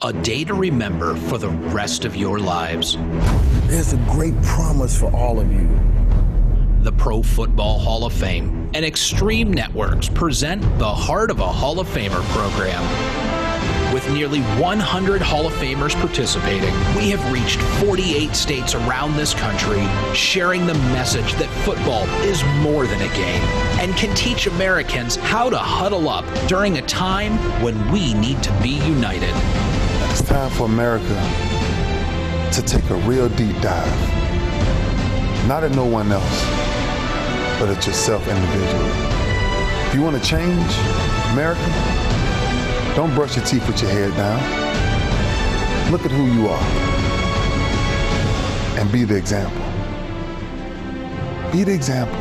A day to remember for the rest of your lives. There's a great promise for all of you. The Pro Football Hall of Fame and Extreme Networks present the Heart of a Hall of Famer program. With nearly 100 Hall of Famers participating, we have reached 48 states around this country, sharing the message that football is more than a game and can teach Americans how to huddle up during a time when we need to be united. It's time for America to take a real deep dive. Not at no one else, but at yourself individually. If you want to change America, don't brush your teeth with your head down. Look at who you are and be the example. Be the example.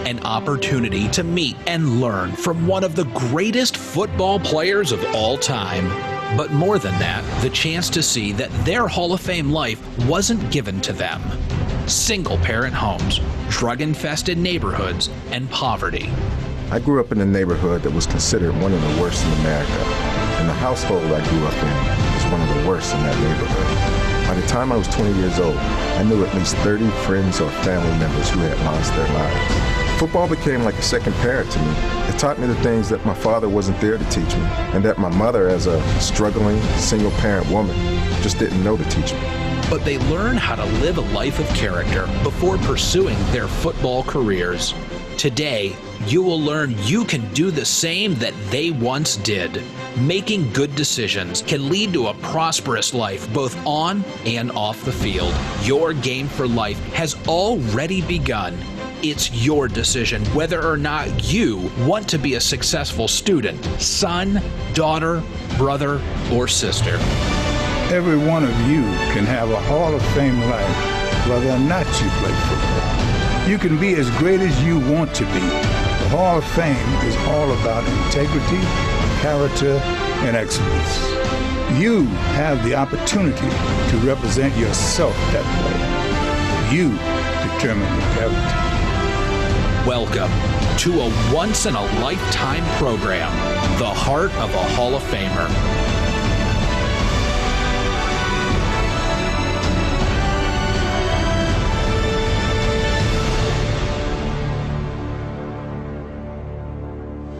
An opportunity to meet and learn from one of the greatest football players of all time. But more than that, the chance to see that their Hall of Fame life wasn't given to them. Single-parent homes, drug-infested neighborhoods, and poverty. I grew up in a neighborhood that was considered one of the worst in America, and the household I grew up in was one of the worst in that neighborhood. By the time I was 20 years old, I knew at least 30 friends or family members who had lost their lives. Football became like a second parent to me. It taught me the things that my father wasn't there to teach me, and that my mother, as a struggling, single-parent woman, just didn't know to teach me. But they learn how to live a life of character before pursuing their football careers. Today, you will learn you can do the same that they once did. Making good decisions can lead to a prosperous life both on and off the field. Your game for life has already begun. It's your decision whether or not you want to be a successful student, son, daughter, brother, or sister. Every one of you can have a Hall of Fame life, whether or not you play football. You can be as great as you want to be. The Hall of Fame is all about integrity, character, and excellence. You have the opportunity to represent yourself that way. You determine your character. Welcome to a once-in-a-lifetime program, The Heart of a Hall of Famer.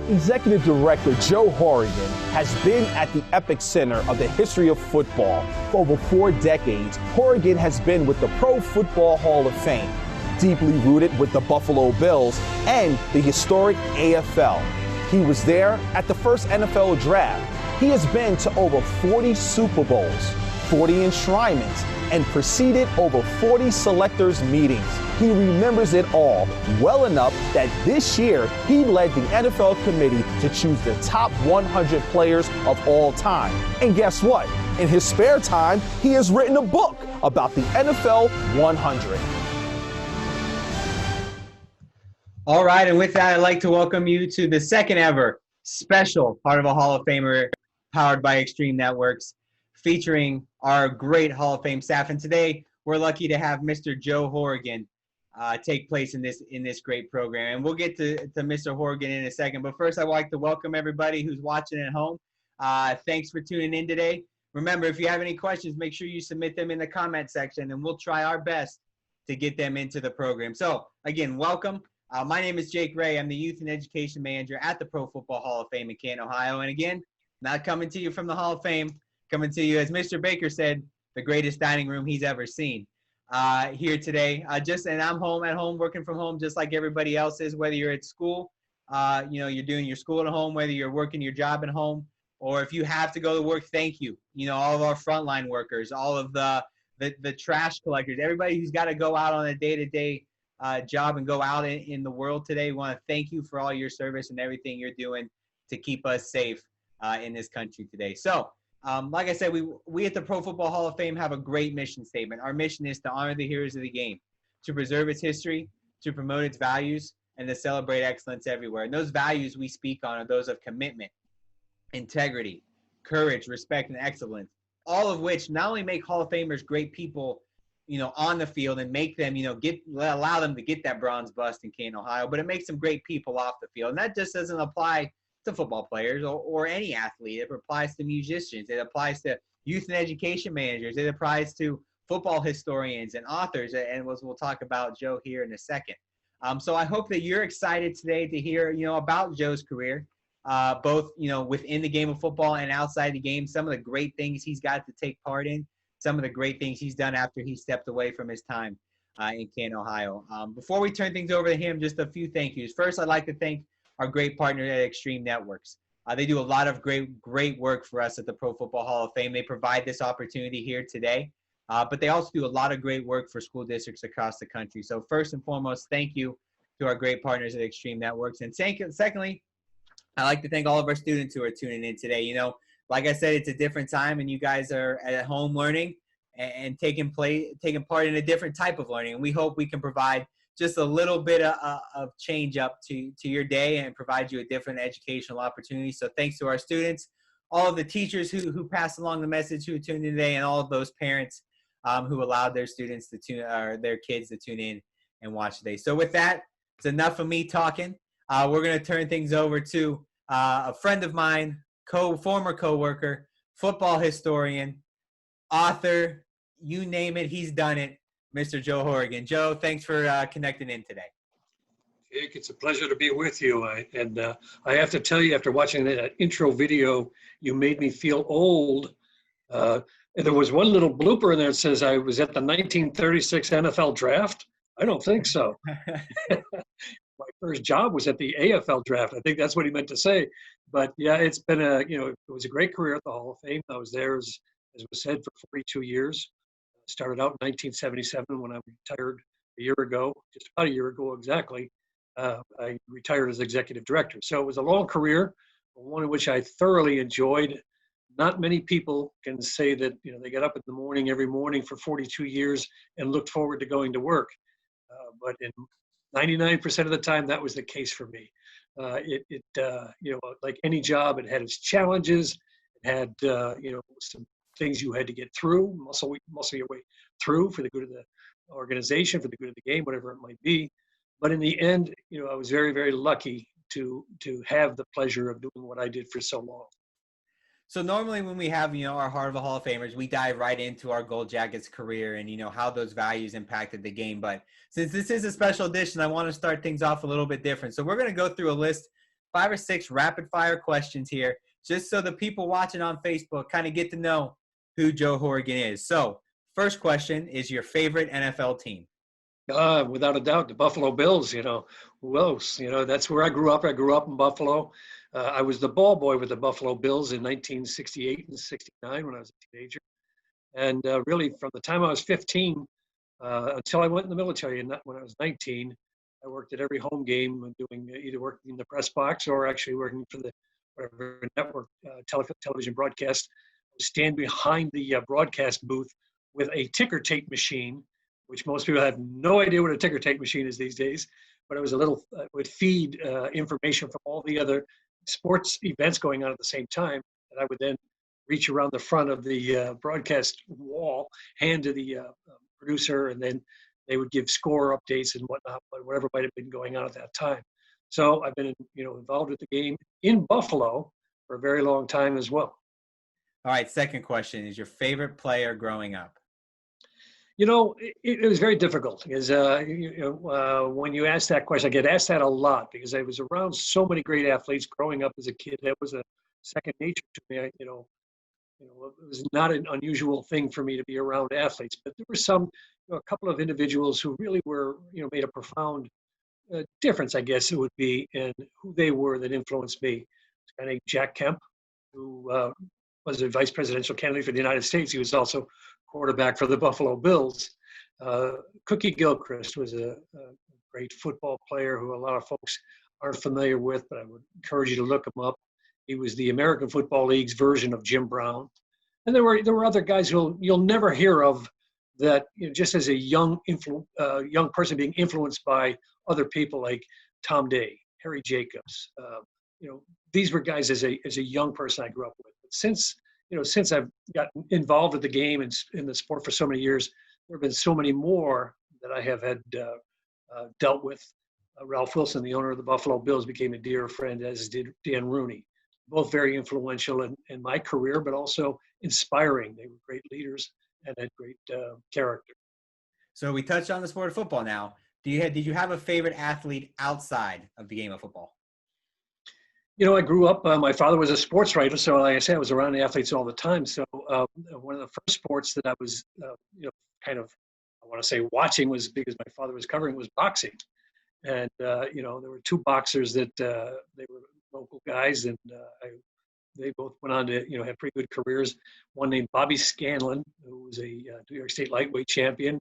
Executive Director Joe Horrigan has been at the epic center of the history of football. For over 4 decades, Horrigan has been with the Pro Football Hall of Fame, deeply rooted with the Buffalo Bills and the historic AFL. He was there at the first NFL draft. He has been to over 40 Super Bowls, 40 enshrinements, and preceded over 40 selectors meetings. He remembers it all well enough that this year he led the NFL committee to choose the top 100 players of all time. And guess what? In his spare time, he has written a book about the NFL 100. All right, and with that, I'd like to welcome you to the second ever special Heart of a Hall of Famer powered by Extreme Networks, featuring our great Hall of Fame staff. And today, we're lucky to have Mr. Joe Horrigan take place in this great program. And we'll get to Mr. Horrigan in a second. But first, I'd like to welcome everybody who's watching at home. Thanks for tuning in today. Remember, if you have any questions, make sure you submit them in the comment section, and we'll try our best to get them into the program. So, again, welcome. My name is Jake Ray. I'm the Youth and Education Manager at the Pro Football Hall of Fame in Canton, Ohio. And again, not coming to you from the Hall of Fame, coming to you, as Mr. Baker said, the greatest dining room he's ever seen here today. And I'm at home, working from home, just like everybody else is, whether you're at school, you're doing your school at home, whether you're working your job at home, or if you have to go to work, thank you. All of our frontline workers, all of the trash collectors, everybody who's got to go out on a day-to-day job and go out in the world today. We want to thank you for all your service and everything you're doing to keep us safe in this country today. So, like I said, we at the Pro Football Hall of Fame have a great mission statement. Our mission is to honor the heroes of the game, to preserve its history, to promote its values, and to celebrate excellence everywhere. And those values we speak on are those of commitment, integrity, courage, respect, and excellence, all of which not only make Hall of Famers great people, on the field and make them, allow them to get that bronze bust in Canton, Ohio, but it makes them great people off the field. And that just doesn't apply to football players or any athlete. It applies to musicians. It applies to youth and education managers. It applies to football historians and authors, and we'll talk about Joe here in a second. So I hope that you're excited today to hear, about Joe's career, both, within the game of football and outside the game, some of the great things he's got to take part in, some of the great things he's done after he stepped away from his time in Canton, Ohio. Before we turn things over to him, just a few thank yous. First, I'd like to thank our great partner at Extreme Networks. They do a lot of great work for us at the Pro Football Hall of Fame. They provide this opportunity here today, but they also do a lot of great work for school districts across the country. So first and foremost, thank you to our great partners at Extreme Networks. And secondly, I'd like to thank all of our students who are tuning in today. Like I said, it's a different time, and you guys are at home learning and taking part in a different type of learning. And we hope we can provide just a little bit of change up to your day and provide you a different educational opportunity. So thanks to our students, all of the teachers who passed along the message, who tuned in today, and all of those parents who allowed their students to their kids to tune in and watch today. So with that, it's enough of me talking. We're going to turn things over to a friend of mine, former coworker, football historian, author, you name it, he's done it, Mr. Joe Horrigan. Joe, thanks for connecting in today. Jake, it's a pleasure to be with you. I have to tell you, after watching that intro video, you made me feel old. And there was one little blooper in there that says I was at the 1936 NFL draft. I don't think so. My first job was at the AFL draft. I think that's what he meant to say. But yeah, it's been it was a great career at the Hall of Fame. I was there, as was said, for 42 years. Started out in 1977 when I retired a year ago, just about a year ago exactly. I retired as executive director. So it was a long career, one in which I thoroughly enjoyed. Not many people can say that they got up in the morning every morning for 42 years and looked forward to going to work. But in 99% of the time, that was the case for me. Like any job, it had its challenges. It had some things you had to get through, muscle your way through for the good of the organization, for the good of the game, whatever it might be. But in the end, I was very, very lucky to have the pleasure of doing what I did for so long. So normally when we have, our Heart of a Hall of Famers, we dive right into our Gold Jackets career and, how those values impacted the game. But since this is a special edition, I want to start things off a little bit different. So we're going to go through a list, 5 or 6 rapid fire questions here, just so the people watching on Facebook kind of get to know who Joe Horrigan is. So first question is your favorite NFL team. Without a doubt, the Buffalo Bills. Who else? That's where I grew up. I grew up in Buffalo. I was the ball boy with the Buffalo Bills in 1968 and 69 when I was a teenager. And really, from the time I was 15 until I went in the military, and when I was 19, I worked at every home game, doing either working in the press box or actually working for the whatever network television broadcast. Stand behind the broadcast booth with a ticker tape machine, which most people have no idea what a ticker tape machine is these days. But it was would feed information from all the other sports events going on at the same time. And I would then reach around the front of the broadcast wall, hand to the producer, and then they would give score updates and whatnot, whatever might have been going on at that time. So I've been, involved with the game in Buffalo for a very long time as well. All right, second question is your favorite player growing up. It was very difficult because when you ask that question, I get asked that a lot because I was around so many great athletes growing up as a kid. That was a second nature to me. It was not an unusual thing for me to be around athletes, but there were a couple of individuals who really were, made a profound difference, I guess it would be, in who they were that influenced me. A guy named Jack Kemp, who was a vice presidential candidate for the United States. He was also quarterback for the Buffalo Bills. Cookie Gilchrist was a great football player who a lot of folks aren't familiar with, but I would encourage you to look him up. He was the American Football League's version of Jim Brown. And there were other guys who you'll never hear of that, just as a young person being influenced by other people like Tom Day, Harry Jacobs. These were guys as a young person I grew up with. But since I've gotten involved with the game and in the sport for so many years, there have been so many more that I have had dealt with Ralph Wilson, the owner of the Buffalo Bills, became a dear friend, as did Dan Rooney. Both very influential in my career, but also inspiring. They were great leaders and had great character. So we touched on the sport of football now. Did you have a favorite athlete outside of the game of football? You know, I grew up, my father was a sports writer, so like I said, I was around the athletes all the time. So one of the first sports that I was, kind of, I want to say watching was because my father was covering was boxing. And, there were two boxers that they were local guys, and they both went on to, have pretty good careers. One named Bobby Scanlon, who was a New York State lightweight champion.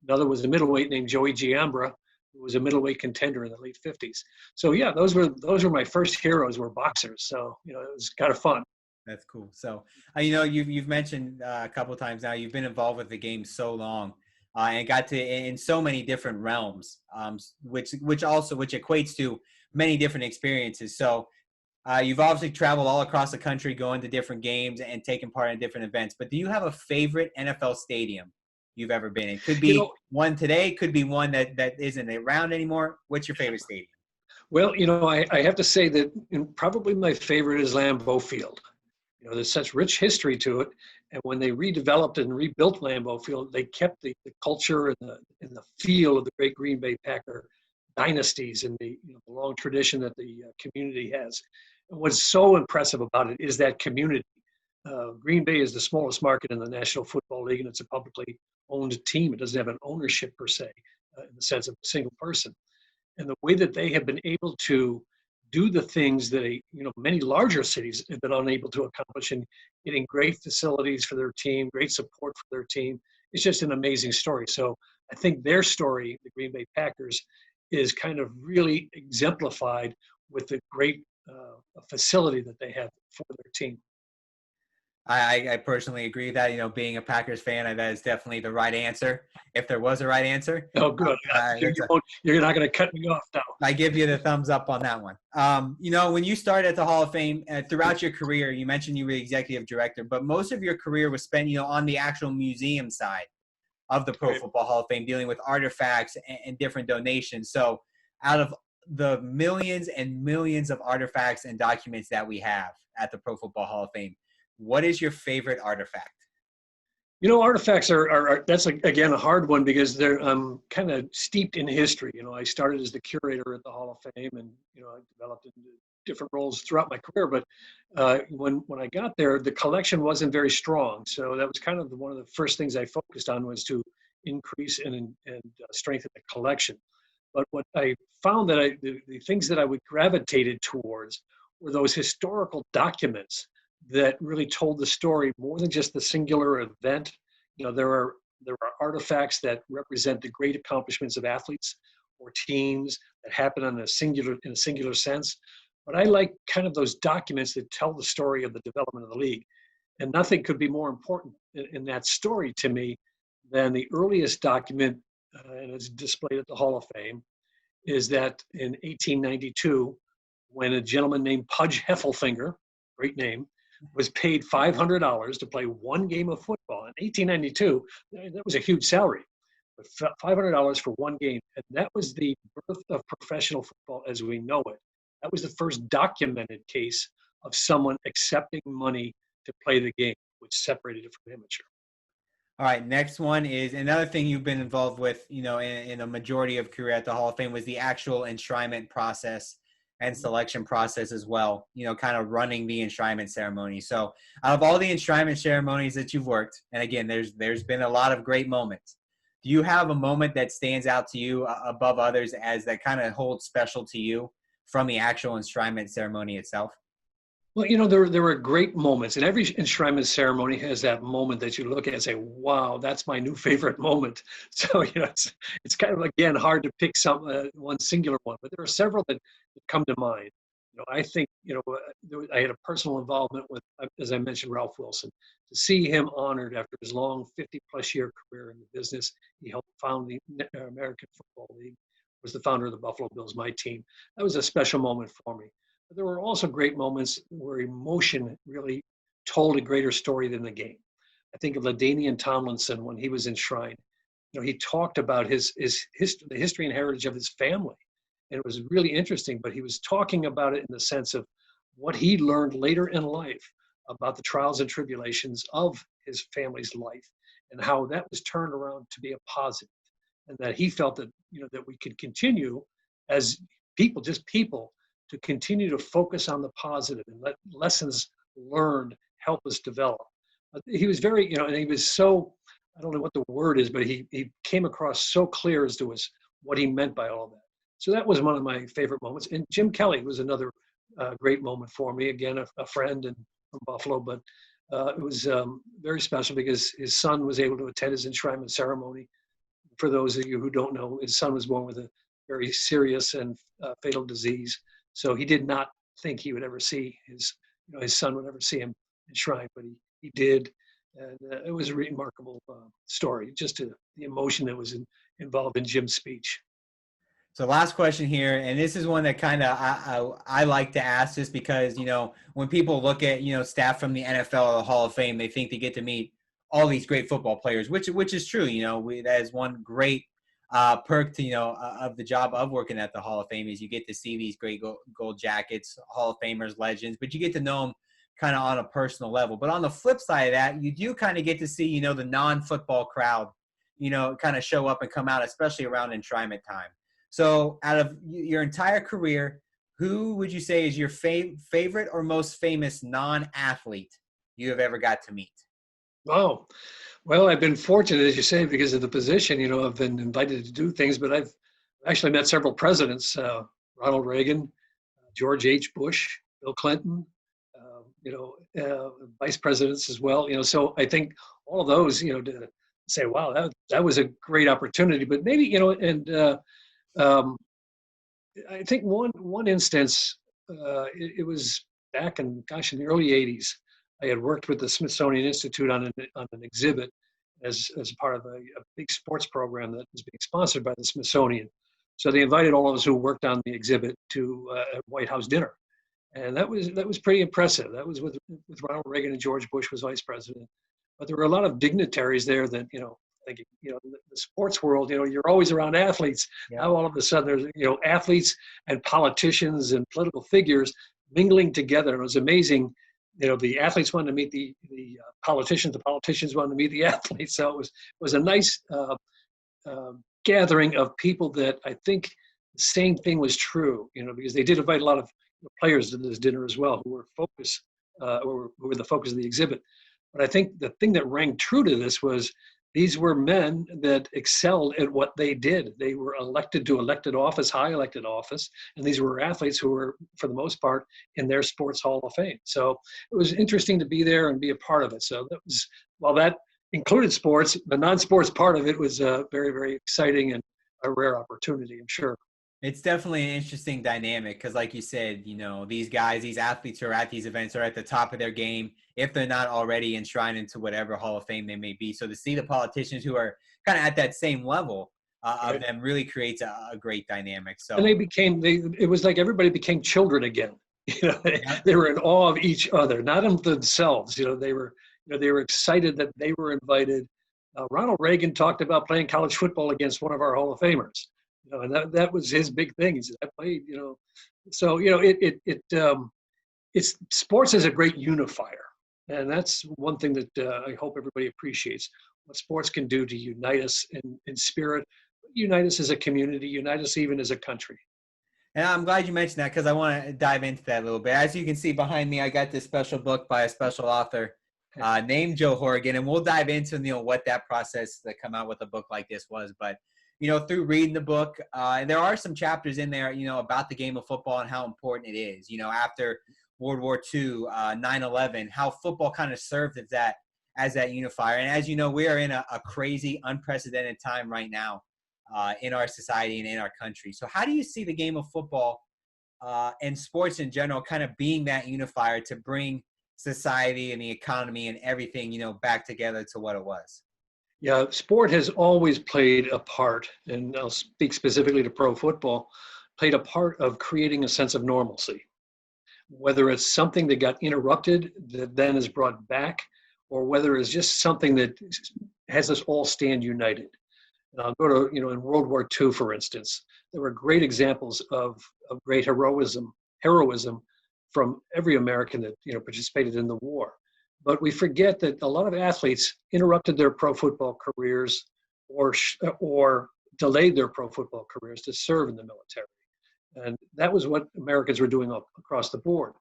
Another was a middleweight named Joey Giambra, who was a middleweight contender in the late 50s. So yeah, those were my first heroes, were boxers. So, it was kind of fun. That's cool. So, you've mentioned a couple of times now, you've been involved with the game so long, and got to in so many different realms, which equates to many different experiences. So, you've obviously traveled all across the country, going to different games and taking part in different events. But do you have a favorite NFL stadium you've ever been in? Could be one today, could be one that isn't around anymore. What's your favorite stadium? Well, I have to say that probably my favorite is Lambeau Field. There's such rich history to it. And when they redeveloped and rebuilt Lambeau Field, they kept the culture and the feel of the great Green Bay Packer dynasties and the long tradition that the community has. And what's so impressive about it is that community. Green Bay is the smallest market in the National Football League, and it's a publicly owned team. It doesn't have an ownership per se, in the sense of a single person. And the way that they have been able to do the things that many larger cities have been unable to accomplish, in getting great facilities for their team, great support for their team, it's just an amazing story. So I think their story, the Green Bay Packers, is kind of really exemplified with the great facility that they have for their team. I personally agree with that. Being a Packers fan, that is definitely the right answer, if there was a right answer. Oh, good. You're not going to cut me off now. I give you the thumbs up on that one. When you started at the Hall of Fame, throughout your career, you mentioned you were the executive director, but most of your career was spent, on the actual museum side of the Pro Football Hall of Fame, dealing with artifacts and different donations. So out of the millions and millions of artifacts and documents that we have at the Pro Football Hall of Fame, what is your favorite artifact? Artifacts are that's again a hard one, because they're kind of steeped in history. I started as the curator at the Hall of Fame, and I developed into different roles throughout my career. But when I got there, the collection wasn't very strong. So that was kind of one of the first things I focused on, was to increase and strengthen the collection. But what I found that the things that I would gravitated towards were those historical documents that really told the story more than just the singular event. There are artifacts that represent the great accomplishments of athletes or teams that happen in a singular sense. But I like kind of those documents that tell the story of the development of the league. And nothing could be more important in that story to me than the earliest document, and it's displayed at the Hall of Fame, is that in 1892, when a gentleman named Pudge Heffelfinger, great name, was paid $500 to play one game of football. In 1892, that was a huge salary, but $500 for one game. And that was the birth of professional football as we know it. That was the first documented case of someone accepting money to play the game, which separated it from amateur. All right, next one is another thing you've been involved with, in a majority of career at the Hall of Fame, was the actual enshrinement process and selection process as well, kind of running the enshrinement ceremony. So out of all the enshrinement ceremonies that you've worked, and again, there's been a lot of great moments. Do you have a moment that stands out to you above others as that kind of holds special to you from the actual enshrinement ceremony itself? Well, there were great moments, and every enshrinement ceremony has that moment that you look at and say, wow, that's my new favorite moment. So, it's kind of, again, hard to pick one singular one, but there are several that come to mind. I think, I had a personal involvement with, as I mentioned, Ralph Wilson. To see him honored after his long 50-plus year career in the business, he helped found the American Football League, was the founder of the Buffalo Bills, my team. That was a special moment for me. But there were also great moments where emotion really told a greater story than the game. I think of LaDainian Tomlinson when he was enshrined. He talked about the history and heritage of his family and it was really interesting, but he was talking about it in the sense of what he learned later in life about the trials and tribulations of his family's life and how that was turned around to be a positive, and that he felt that, that we could continue as people, just people, to continue to focus on the positive and let lessons learned help us develop. He was very, and he was so, I don't know what the word is, but he came across so clear as to what he meant by all that. So that was one of my favorite moments. And Jim Kelly was another great moment for me. Again, a friend from Buffalo, but it was very special because his son was able to attend his enshrinement ceremony. For those of you who don't know, his son was born with a very serious and fatal disease. So he did not think he would ever see his son would ever see him enshrined, but he did. And it was a remarkable story, just the emotion that was involved in Jim's speech. So last question here, and this is one that kind of I like to ask just because, when people look at, staff from the NFL or the Hall of Fame, they think they get to meet all these great football players, which is true. That is one great perk to, of the job of working at the Hall of Fame is you get to see these great gold jackets, Hall of Famers, legends, but you get to know them kind of on a personal level. But on the flip side of that, you do kind of get to see, the non-football crowd, kind of show up and come out, especially around enshrinement time. So out of your entire career, who would you say is your favorite or most famous non-athlete you have ever got to meet? Oh, well, I've been fortunate, as you say, because of the position. I've been invited to do things, but I've actually met several presidents, Ronald Reagan, George H. Bush, Bill Clinton, vice presidents as well. So I think all of those, to say, wow, that was a great opportunity. But maybe, I think one instance, it was back in the early 80s. I had worked with the Smithsonian Institute on an exhibit as part of a big sports program that was being sponsored by the Smithsonian. So they invited all of us who worked on the exhibit to a White House dinner, and that was pretty impressive. That was with Ronald Reagan and George Bush was vice president, but there were a lot of dignitaries there that thinking, the sports world, you're always around athletes. Yeah. Now all of a sudden there's, athletes and politicians and political figures mingling together. It was amazing. The athletes wanted to meet the politicians wanted to meet the athletes. So it was a nice gathering of people that I think the same thing was true, because they did invite a lot of players to this dinner as well, who were who were the focus of the exhibit. But I think the thing that rang true to this was these were men that excelled at what they did. They were elected to high elected office, and these were athletes who were, for the most part, in their sports Hall of Fame. So it was interesting to be there and be a part of it. So that was, while that included sports, the non-sports part of it was very, very exciting and a rare opportunity, I'm sure. It's definitely an interesting dynamic because, like you said, these guys, these athletes who are at these events are at the top of their game if they're not already enshrined into whatever Hall of Fame they may be. So to see the politicians who are kind of at that same level of them really creates a great dynamic. So and it was like everybody became children again. They were in awe of each other, not of themselves. They were excited that they were invited. Ronald Reagan talked about playing college football against one of our Hall of Famers. And that was his big thing. He said, I played, So, it's sports is a great unifier. And that's one thing that I hope everybody appreciates, what sports can do to unite us in spirit, unite us as a community, unite us even as a country. And I'm glad you mentioned that because I want to dive into that a little bit. As you can see behind me, I got this special book by a special author named Joe Horrigan, and we'll dive into what that process to come out with a book like this was. But through reading the book, there are some chapters in there, about the game of football and how important it is. After World War II, 9/11, how football kind of served as that unifier. And as you know, we are in a crazy, unprecedented time right now in our society and in our country. So how do you see the game of football and sports in general kind of being that unifier to bring society and the economy and everything, back together to what it was? Yeah, sport has always played a part, and I'll speak specifically to pro football, played a part of creating a sense of normalcy. Whether it's something that got interrupted that then is brought back, or whether it's just something that has us all stand united. And I'll go to, in World War II, for instance, there were great examples of great heroism from every American that, participated in the war. But we forget that a lot of athletes interrupted their pro football careers or delayed their pro football careers to serve in the military. And that was what Americans were doing across the board.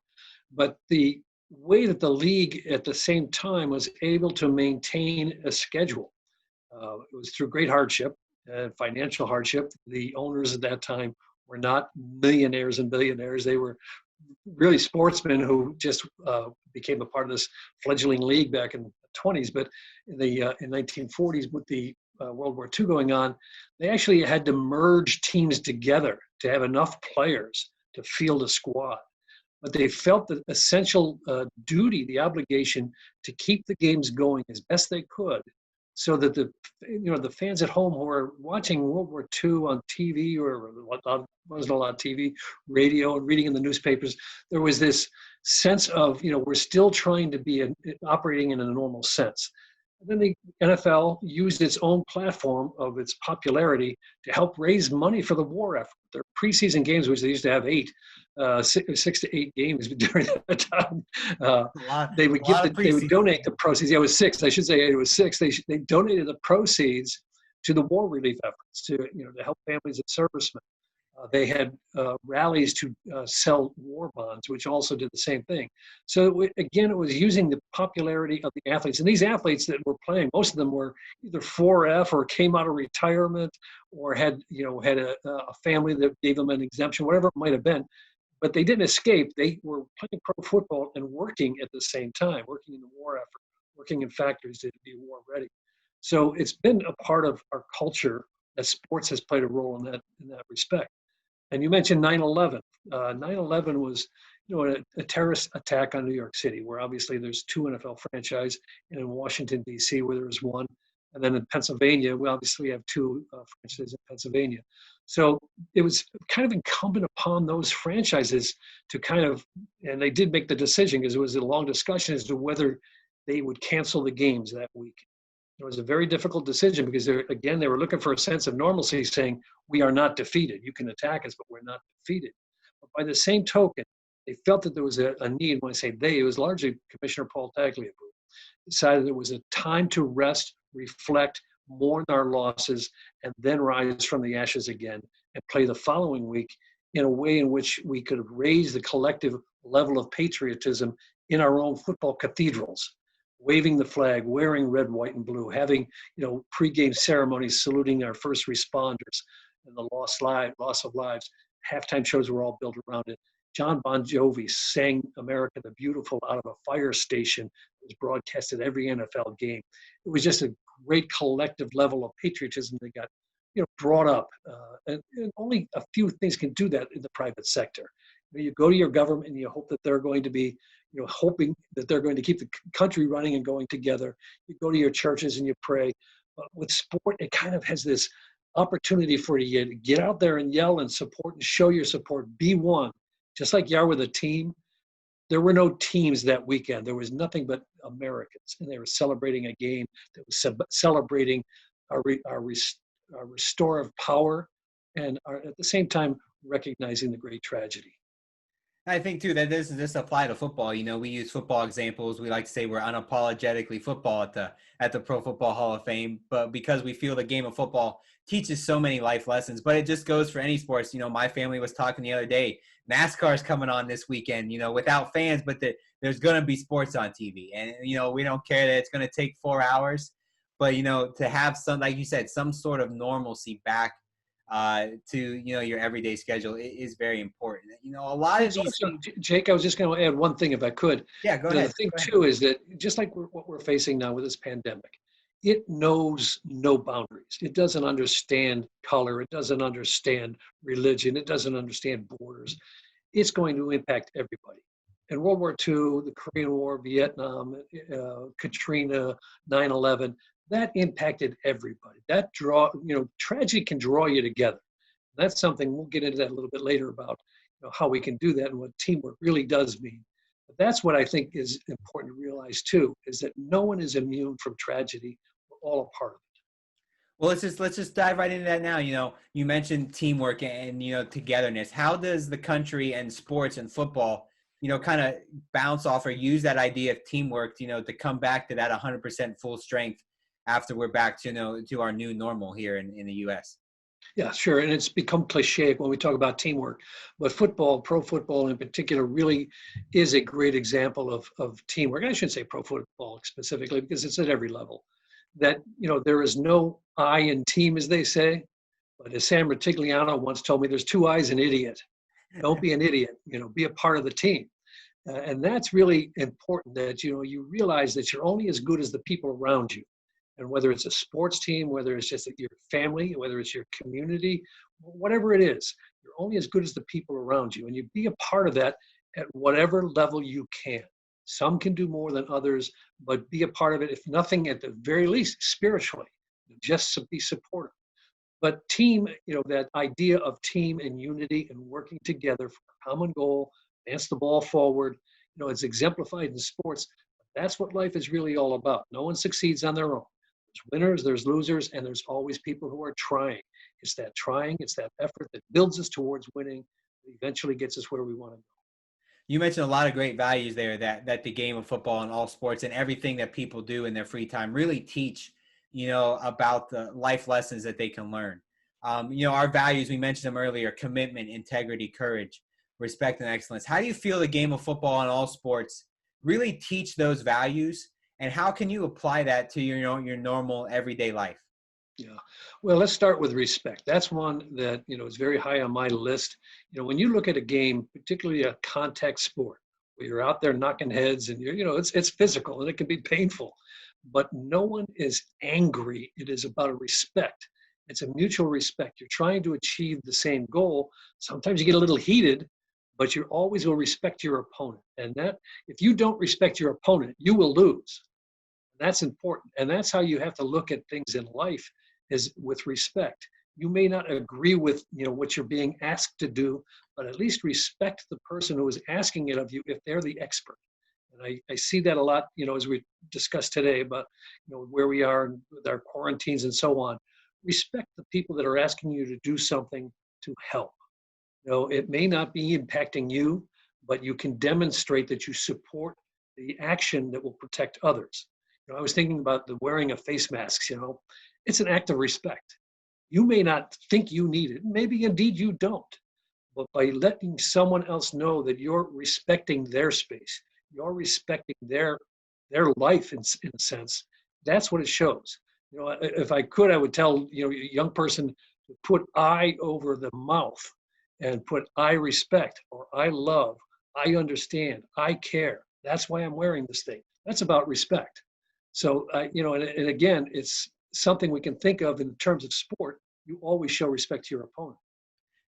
But the way that the league at the same time was able to maintain a schedule, it was through great hardship and financial hardship. The owners at that time were not millionaires and billionaires. They were really sportsmen who just became a part of this fledgling league back in the 20s. But in the in 1940s, with the World War II going on, they actually had to merge teams together to have enough players to field a squad. But they felt the essential duty, the obligation to keep the games going as best they could, so that the fans at home who are watching World War II on TV, or wasn't a lot of TV, radio, and reading in the newspapers, there was this sense of, we're still trying to be operating in a normal sense. And then the NFL used its own platform of its popularity to help raise money for the war effort. Their preseason games, which they used to have 6 to 8 games during that time, they would donate the proceeds. Yeah, it was 6. I should say it was 6. They donated the proceeds to the war relief efforts to help families of servicemen. They had rallies to sell war bonds, which also did the same thing. So again, it was using the popularity of the athletes. And these athletes that were playing, most of them were either 4F or came out of retirement, or had a family that gave them an exemption, whatever it might have been. But they didn't escape. They were playing pro football and working at the same time, working in the war effort, working in factories to be war ready. So it's been a part of our culture, that sports has played a role in that respect. And you mentioned 9/11. 9/11 was, a terrorist attack on New York City, where obviously there's 2 NFL franchises, and in Washington, D.C., where there was 1. And then in Pennsylvania, we obviously have 2 franchises in Pennsylvania. So it was kind of incumbent upon those franchises to and they did make the decision, because it was a long discussion as to whether they would cancel the games that week. It was a very difficult decision, because they were looking for a sense of normalcy, saying, we are not defeated. You can attack us, but we're not defeated. But by the same token, they felt that there was a need. When I say they, it was largely Commissioner Paul Tagliabue, decided there was a time to rest, reflect, mourn our losses, and then rise from the ashes again and play the following week in a way in which we could raise the collective level of patriotism in our own football cathedrals, waving the flag, wearing red, white, and blue, having pregame ceremonies saluting our first responders and the loss of lives. Halftime shows were all built around it. John Bon Jovi sang "America the Beautiful" out of a fire station. It was broadcast at every NFL game. It was just a great collective level of patriotism that got brought up. And only a few things can do that in the private sector. You go to your government and you hope that they're going to be, hoping that they're going to keep the country running and going together. You go to your churches and you pray. But with sport, it kind of has this opportunity for you to get out there and yell and support and show your support. Be one. Just like you are with a team, there were no teams that weekend. There was nothing but Americans, and they were celebrating a game that was celebrating our restore of power, and at the same time recognizing the great tragedy. I think too that this apply to football. We use football examples. We like to say we're unapologetically football at the Pro Football Hall of Fame, but because we feel the game of football teaches so many life lessons. But it just goes for any sports. My family was talking the other day. NASCAR's coming on this weekend. Without fans, but there's going to be sports on TV, and we don't care that it's going to take 4 hours, but to have some, like you said, some sort of normalcy back to your everyday schedule is very important. A lot of these things. Jake, I was just going to add one thing if I could. Yeah, go ahead. The thing too is that just like what we're facing now with this pandemic, it knows no boundaries. It doesn't understand color. It doesn't understand religion. It doesn't understand borders. It's going to impact everybody. In World War II, the Korean War, Vietnam, Katrina, 9/11. That impacted everybody. That tragedy can draw you together. That's something we'll get into that a little bit later about how we can do that and what teamwork really does mean. But that's what I think is important to realize too, is that no one is immune from tragedy. We're all a part of it. Well, let's just dive right into that now. You mentioned teamwork and togetherness. How does the country and sports and football, kind of bounce off or use that idea of teamwork, to come back to that 100% full strength after we're back to to our new normal here in the U.S. Yeah, sure. And it's become cliche when we talk about teamwork, but football, pro football in particular, really is a great example of teamwork. I shouldn't say pro football specifically because it's at every level. That, there is no I in team, as they say. But as Sam Ratigliano once told me, there's two I's in idiot. Don't be an idiot, be a part of the team. And that's really important that, you realize that you're only as good as the people around you. And whether it's a sports team, whether it's just your family, whether it's your community, whatever it is, you're only as good as the people around you. And you be a part of that at whatever level you can. Some can do more than others, but be a part of it, if nothing, at the very least, spiritually. Just to be supportive. But team, that idea of team and unity and working together for a common goal, advance the ball forward, it's exemplified in sports. That's what life is really all about. No one succeeds on their own. There's winners, there's losers, and there's always people who are trying. It's that trying, it's that effort that builds us towards winning, that eventually gets us where we want to go. You mentioned a lot of great values there that the game of football and all sports and everything that people do in their free time really teach, about the life lessons that they can learn. Our values, we mentioned them earlier: commitment, integrity, courage, respect, and excellence. How do you feel the game of football and all sports really teach those values, and how can you apply that to your normal everyday life? Yeah. Well, let's start with respect. That's one that, is very high on my list. When you look at a game, particularly a contact sport, where you're out there knocking heads and it's physical and it can be painful, but no one is angry. It is about a respect. It's a mutual respect. You're trying to achieve the same goal. Sometimes you get a little heated, but you always will respect your opponent. And that, if you don't respect your opponent, you will lose. That's important. And that's how you have to look at things in life, is with respect. You may not agree with what you're being asked to do, but at least respect the person who is asking it of you if they're the expert. And I see that a lot, as we discussed today about where we are with our quarantines and so on. Respect the people that are asking you to do something to help. It may not be impacting you, but you can demonstrate that you support the action that will protect others. I was thinking about the wearing of face masks. It's an act of respect. You may not think you need it. Maybe indeed you don't. But by letting someone else know that you're respecting their space, you're respecting their life in a sense, that's what it shows. If I could, I would tell a young person to put I over the mouth and put I respect, or I love, I understand, I care. That's why I'm wearing this thing. That's about respect. So, and again, it's something we can think of in terms of sport. You always show respect to your opponent.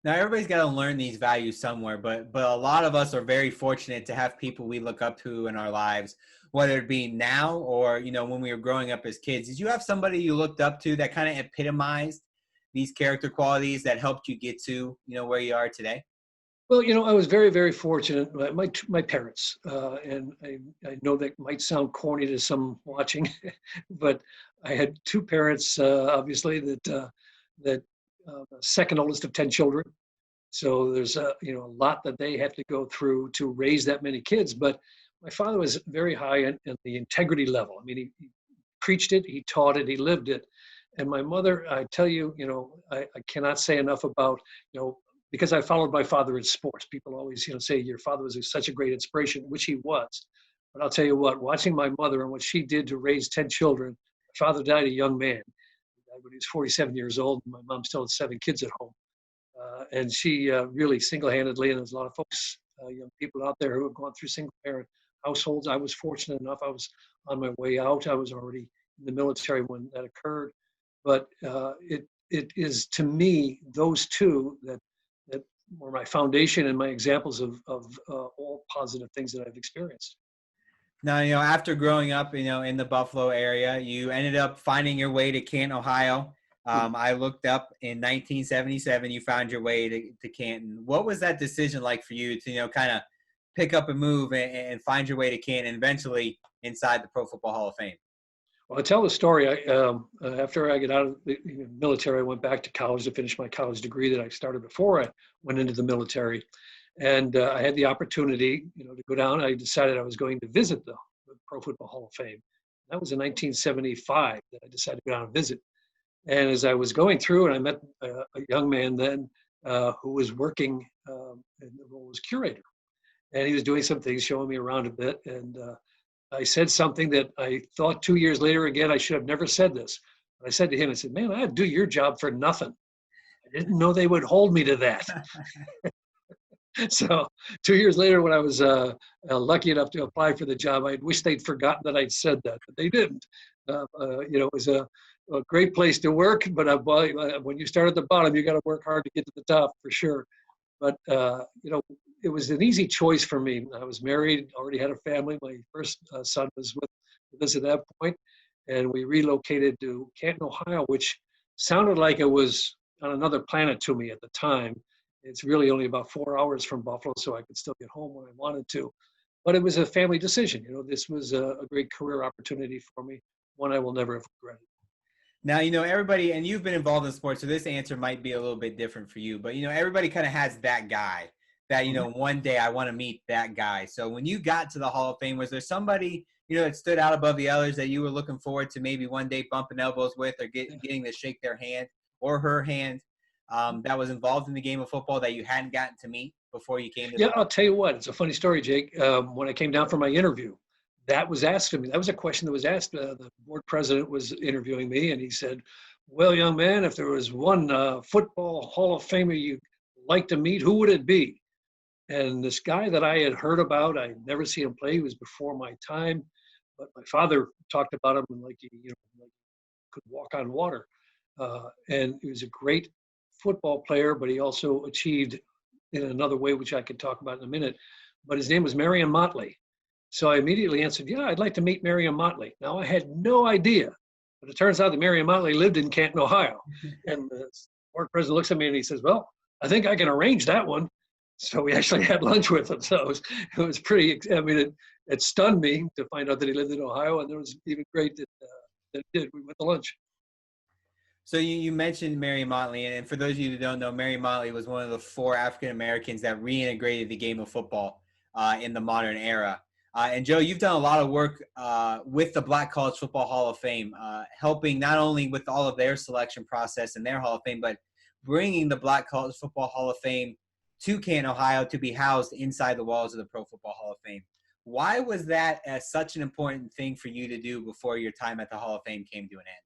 Now, everybody's got to learn these values somewhere, but a lot of us are very fortunate to have people we look up to in our lives, whether it be now or, when we were growing up as kids. Did you have somebody you looked up to that kind of epitomized these character qualities that helped you get to, where you are today? Well, I was very, very fortunate. My parents, and I know that might sound corny to some watching, but I had two parents, obviously, that second oldest of 10 children. So there's a lot that they had to go through to raise that many kids. But my father was very high in the integrity level. I mean, he preached it, he taught it, he lived it. And my mother, I tell you, I cannot say enough about, because I followed my father in sports. People always, say your father was such a great inspiration, which he was. But I'll tell you what, watching my mother and what she did to raise 10 children, my father died a young man. When he was 47 years old, and my mom still had 7 kids at home. And she really single-handedly, and there's a lot of folks, young people out there who have gone through single-parent households. I was fortunate enough. I was on my way out. I was already in the military when that occurred. But it is, to me, those two that were my foundation and my examples of all positive things that I've experienced. Now, after growing up, in the Buffalo area, you ended up finding your way to Canton, Ohio. I looked up in 1977, you found your way to Canton. What was that decision like for you to, kind of pick up and move and find your way to Canton and eventually inside the Pro Football Hall of Fame? Well, I tell the story. After I got out of the military, I went back to college to finish my college degree that I started before I went into the military. And I had the opportunity, to go down. I decided I was going to visit the Pro Football Hall of Fame. That was in 1975 that I decided to go down and visit. And as I was going through, and I met a young man then who was working in the role as curator. And he was doing some things, showing me around a bit. And I said something that I thought 2 years later, again, I should have never said this. But I said to him, I said, man, I'd do your job for nothing. I didn't know they would hold me to that. So 2 years later, when I was lucky enough to apply for the job, I wish they'd forgotten that I'd said that, but they didn't. It was a great place to work, but when you start at the bottom, you got to work hard to get to the top for sure. But, it was an easy choice for me. I was married, already had a family. My first son was with us at that point, and we relocated to Canton, Ohio, which sounded like it was on another planet to me at the time. It's really only about 4 hours from Buffalo, so I could still get home when I wanted to. But it was a family decision. This was a great career opportunity for me, one I will never have regretted. Now, everybody, and you've been involved in sports, so this answer might be a little bit different for you, but, everybody kind of has that guy that, one day I want to meet that guy. So when you got to the Hall of Fame, was there somebody, that stood out above the others that you were looking forward to maybe one day bumping elbows with or getting to shake their hand or her hand that was involved in the game of football that you hadn't gotten to meet before you came to I'll tell you what, it's a funny story, Jake. When I came down for my interview, that was asked of me. That was a question that was asked. The board president was interviewing me, and he said, well, young man, if there was one football Hall of Famer you'd like to meet, who would it be? And this guy that I had heard about, I'd never seen him play. He was before my time, but my father talked about him like he could walk on water. And he was a great football player, but he also achieved in another way, which I could talk about in a minute. But his name was Marion Motley. So I immediately answered, yeah, I'd like to meet Marion Motley. Now, I had no idea, but it turns out that Marion Motley lived in Canton, Ohio. And the board president looks at me and he says, well, I think I can arrange that one. So we actually had lunch with him. So it was pretty, it stunned me to find out that he lived in Ohio, and it was even great that he did. We went to lunch. So you mentioned Marion Motley, and for those of you who don't know, Marion Motley was one of the 4 African Americans that reintegrated the game of football in the modern era. And Joe, you've done a lot of work with the Black College Football Hall of Fame, helping not only with all of their selection process and their Hall of Fame, but bringing the Black College Football Hall of Fame to Canton, Ohio, to be housed inside the walls of the Pro Football Hall of Fame. Why was that such an important thing for you to do before your time at the Hall of Fame came to an end?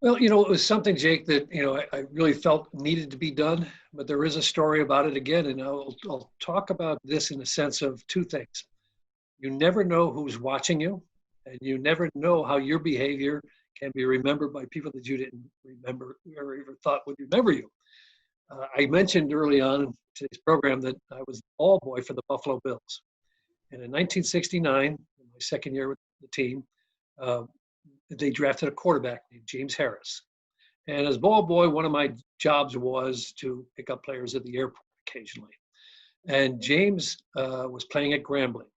Well, it was something, Jake, that, I really felt needed to be done, but there is a story about it again, and I'll talk about this in the sense of 2 things. You never know who's watching you, and you never know how your behavior can be remembered by people that you didn't remember or ever thought would remember you. I mentioned early on in today's program that I was the ball boy for the Buffalo Bills. And in 1969, in my second year with the team, they drafted a quarterback named James Harris. And as ball boy, one of my jobs was to pick up players at the airport occasionally. And James was playing at Grambling.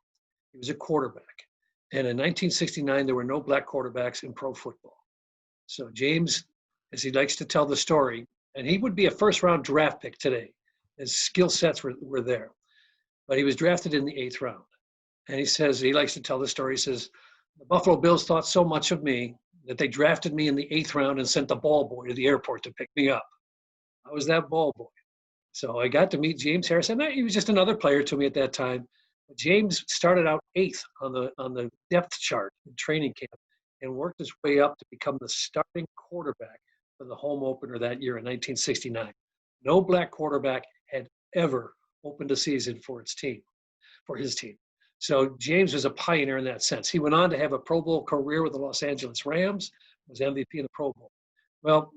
He was a quarterback. And in 1969, there were no black quarterbacks in pro football. So James, as he likes to tell the story, and he would be a first-round draft pick today. His skill sets were there. But he was drafted in the 8th round. And he says, he likes to tell the story, he says, the Buffalo Bills thought so much of me that they drafted me in the 8th round and sent the ball boy to the airport to pick me up. I was that ball boy. So I got to meet James Harris. And he was just another player to me at that time. But James started out 8th on the depth chart in training camp and worked his way up to become the starting quarterback for the home opener that year in 1969. No black quarterback had ever opened a season for his team. So James was a pioneer in that sense. He went on to have a Pro Bowl career with the Los Angeles Rams, was MVP in the Pro Bowl. Well,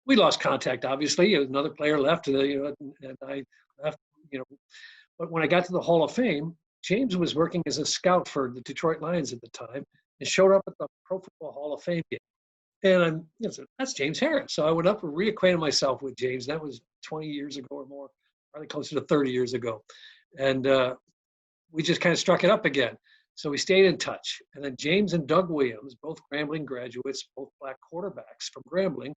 we lost contact, obviously. Another player left, and I left, But when I got to the Hall of Fame, James was working as a scout for the Detroit Lions at the time and showed up at the Pro Football Hall of Fame game. And I said, that's James Harris. So I went up and reacquainted myself with James. That was 20 years ago or more, probably closer to 30 years ago. And we just kind of struck it up again. So we stayed in touch. And then James and Doug Williams, both Grambling graduates, both black quarterbacks from Grambling,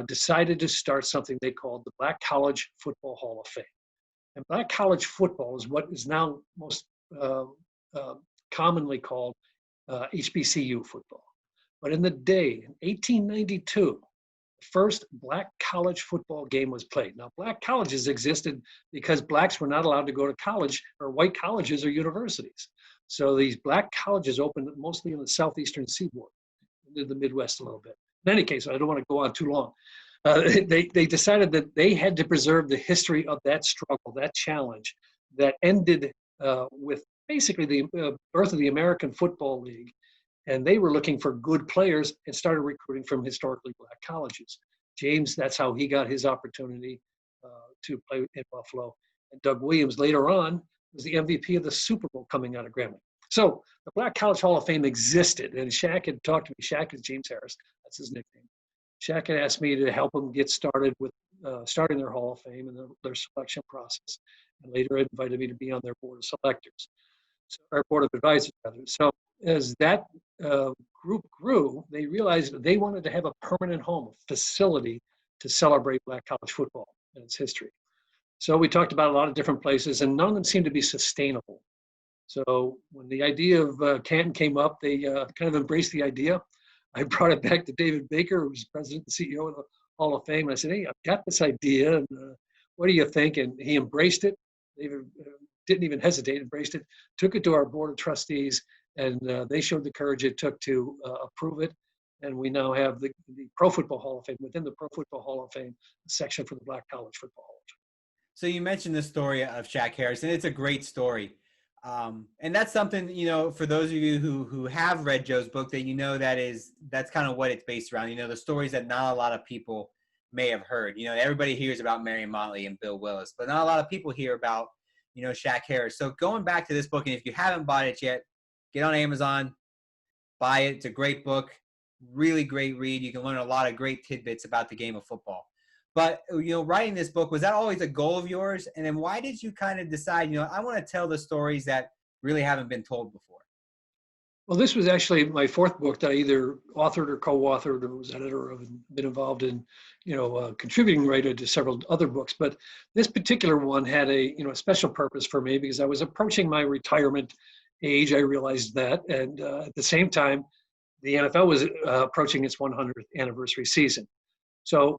decided to start something they called the Black College Football Hall of Fame. And black college football is what is now most commonly called HBCU football. But in the day, in 1892, the first black college football game was played. Now, black colleges existed because blacks were not allowed to go to college or white colleges or universities. So these black colleges opened mostly in the southeastern seaboard, into the Midwest a little bit. In any case, I don't want to go on too long. They decided that they had to preserve the history of that struggle, that challenge that ended with basically the birth of the American Football League. And they were looking for good players and started recruiting from historically black colleges. James, that's how he got his opportunity to play in Buffalo. And Doug Williams later on was the MVP of the Super Bowl coming out of Grambling. So the Black College Hall of Fame existed, and Shaq had talked to me. Shaq is James Harris, that's his nickname. Shaq had asked me to help him get started with starting their Hall of Fame and their selection process, and later invited me to be on their board of selectors, or board of advisors rather. So as that group grew, they realized that they wanted to have a permanent home, a facility to celebrate black college football and its history. So we talked about a lot of different places, and none of them seemed to be sustainable. So when the idea of Canton came up, they kind of embraced the idea. I brought it back to David Baker, who's president and CEO of the Hall of Fame. And I said, hey, I've got this idea, and what do you think? And he embraced it. David didn't even hesitate, embraced it, took it to our board of trustees, and they showed the courage it took to approve it. And we now have the Pro Football Hall of Fame, within the Pro Football Hall of Fame, a section for the Black College Football Hall of Fame. So you mentioned the story of Shaq Harris, and it's a great story. And that's something, you know, for those of you who have read Joe's book, that you know that's kind of what it's based around. You know, the stories that not a lot of people may have heard. You know, everybody hears about Marion Motley and Bill Willis, but not a lot of people hear about, you know, Shaq Harris. So going back to this book, and if you haven't bought it yet, get on Amazon, buy it. It's a great book, really great read. You can learn a lot of great tidbits about the game of football. But, you know, writing this book, was that always a goal of yours? And then why did you kind of decide, you know, I want to tell the stories that really haven't been told before? Well, this was actually my fourth book that I either authored or co-authored or was editor of, and been involved in, you know, contributing writer to several other books. But this particular one had a, you know, a special purpose for me because I was approaching my retirement age. I realized that. And at the same time, the NFL was approaching its 100th anniversary season. So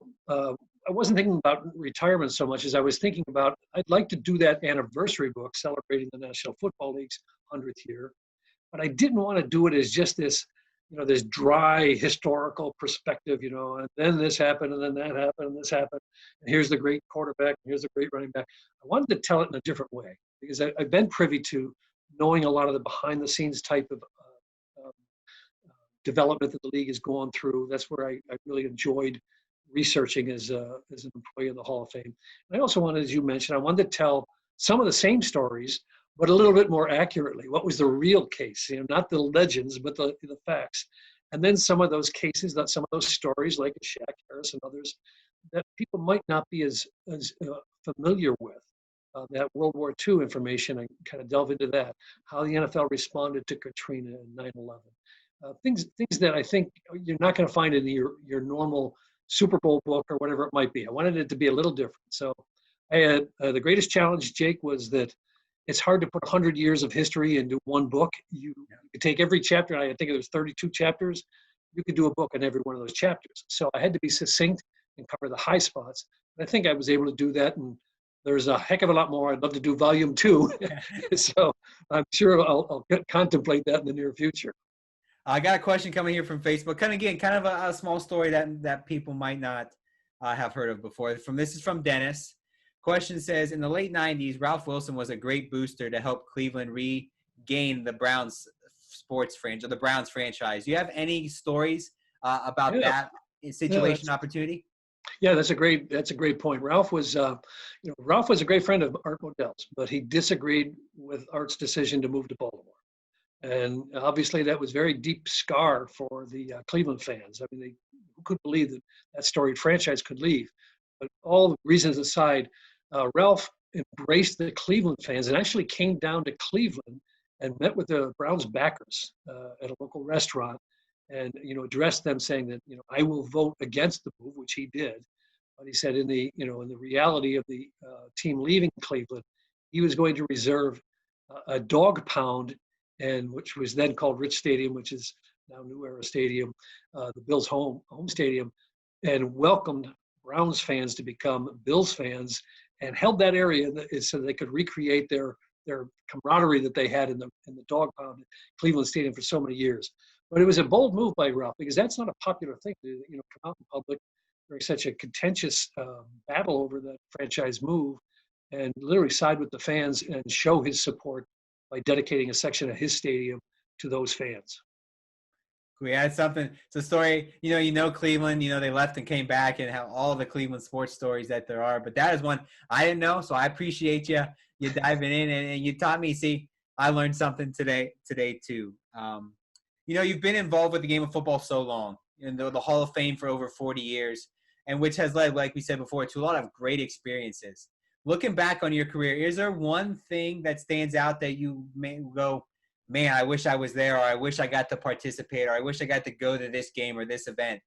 I wasn't thinking about retirement so much as I was thinking about, I'd like to do that anniversary book celebrating the National Football League's 100th year. But I didn't want to do it as just this, you know, this dry historical perspective, you know, and then this happened, and then that happened, and this happened, and here's the great quarterback, and here's the great running back. I wanted to tell it in a different way because I've been privy to knowing a lot of the behind the scenes type of development that the league is going through. That's where I really enjoyed researching as an employee of the Hall of Fame. And I also wanted, as you mentioned, I wanted to tell some of the same stories, but a little bit more accurately. What was the real case? You know, not the legends, but the facts. And then some of those cases, that some of those stories, like Shaq Harris and others, that people might not be as familiar with. That World War II information, I kind of delve into that. How the NFL responded to Katrina and 9/11. Things that I think you're not going to find in your normal Super Bowl book or whatever it might be. I wanted it to be a little different. So I had the greatest challenge, Jake, was that it's hard to put 100 years of history into one book. You could take every chapter, and I think there's 32 chapters. You could do a book on every one of those chapters. So I had to be succinct and cover the high spots. And I think I was able to do that. And there's a heck of a lot more. I'd love to do volume 2. So I'm sure I'll contemplate that in the near future. I got a question coming here from Facebook. Kind of a small story that people might not have heard of before. This is from Dennis. Question says, in the late 90s, Ralph Wilson was a great booster to help Cleveland regain the Browns sports franchise, or the Browns franchise. Do you have any stories about that situation, opportunity? Yeah, that's a great point. Ralph was a great friend of Art Modell's, but he disagreed with Art's decision to move to Baltimore. And obviously that was very deep scar for the Cleveland fans. I mean, who could believe that storied franchise could leave? But all the reasons aside, Ralph embraced the Cleveland fans and actually came down to Cleveland and met with the Browns backers at a local restaurant, and addressed them saying that I will vote against the move, which he did. But he said in the reality of the team leaving Cleveland, he was going to reserve a dog pound, and which was then called Rich Stadium, which is now New Era Stadium, the Bills' home stadium, and welcomed Browns fans to become Bills fans, and held that area so they could recreate their camaraderie that they had in the dog pound at Cleveland Stadium for so many years. But it was a bold move by Ralph, because that's not a popular thing to come out in public during such a contentious battle over that franchise move, and literally side with the fans and show his support by dedicating a section of his stadium to those fans. We had something. It's a story, Cleveland, they left and came back, and have all the Cleveland sports stories that there are. But that is one I didn't know, so I appreciate you diving in, and you taught me. See, I learned something today too. You've been involved with the game of football so long, the Hall of Fame for over 40 years, and which has led, like we said before, to a lot of great experiences. Looking back on your career, is there one thing that stands out that you may go, man, I wish I was there, or I wish I got to participate, or I wish I got to go to this game or this event